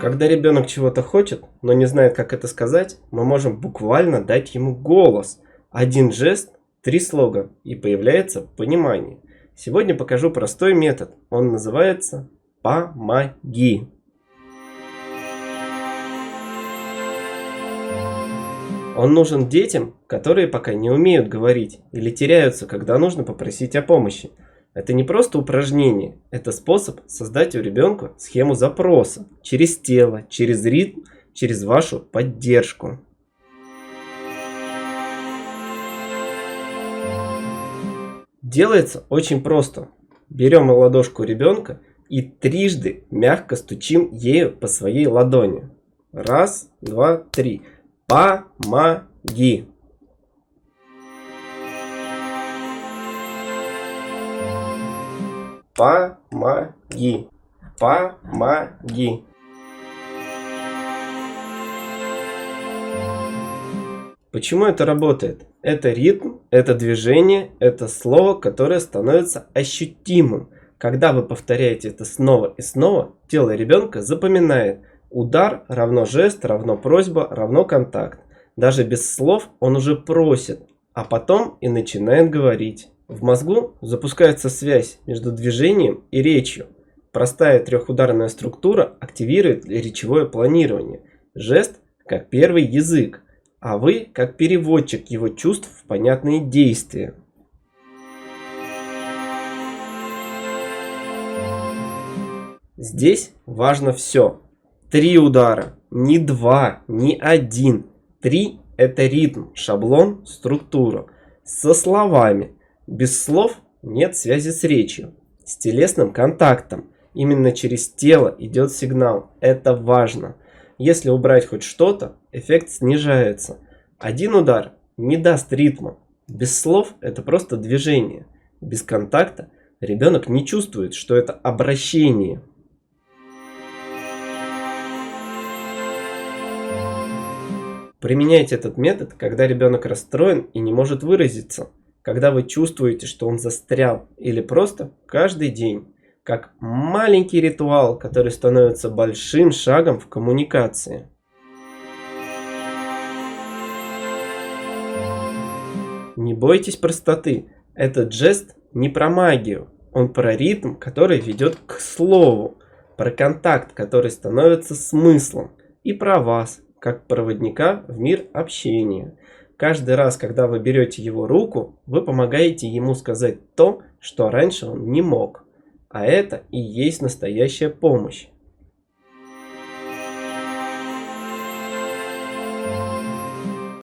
Когда ребенок чего-то хочет, но не знает, как это сказать, мы можем буквально дать ему голос. Один жест, три слога, и появляется понимание. Сегодня покажу простой метод. Он называется «Помоги». Он нужен детям, которые пока не умеют говорить или теряются, когда нужно попросить о помощи. Это не просто упражнение, это способ создать у ребенка схему запроса через тело, через ритм, через вашу поддержку. Делается очень просто. Берем ладошку ребенка и трижды мягко стучим ею по своей ладони. Раз, два, три. Помоги. Помоги. Помоги. Почему это работает? Это ритм, это движение, это слово, которое становится ощутимым. Когда вы повторяете это снова и снова, тело ребенка запоминает. Удар равно жест, равно просьба, равно контакт. Даже без слов он уже просит, а потом и начинает говорить. В мозгу запускается связь между движением и речью. Простая трехударная структура активирует речевое планирование. Жест как первый язык, а вы как переводчик его чувств в понятные действия. Здесь важно все. 3 удара, не 2, не 1. 3 – это ритм, шаблон, структура. Со словами. Без слов нет связи с речью. С телесным контактом. Именно через тело идет сигнал. Это важно. Если убрать хоть что-то, эффект снижается. Один удар не даст ритма. Без слов это просто движение. Без контакта ребенок не чувствует, что это обращение. Применяйте этот метод, когда ребенок расстроен и не может выразиться, когда вы чувствуете, что он застрял, или просто каждый день, как маленький ритуал, который становится большим шагом в коммуникации. Не бойтесь простоты. Этот жест не про магию, он про ритм, который ведет к слову, про контакт, который становится смыслом, и про вас, как проводника в мир общения. Каждый раз, когда вы берете его руку, вы помогаете ему сказать то, что раньше он не мог. А это и есть настоящая помощь.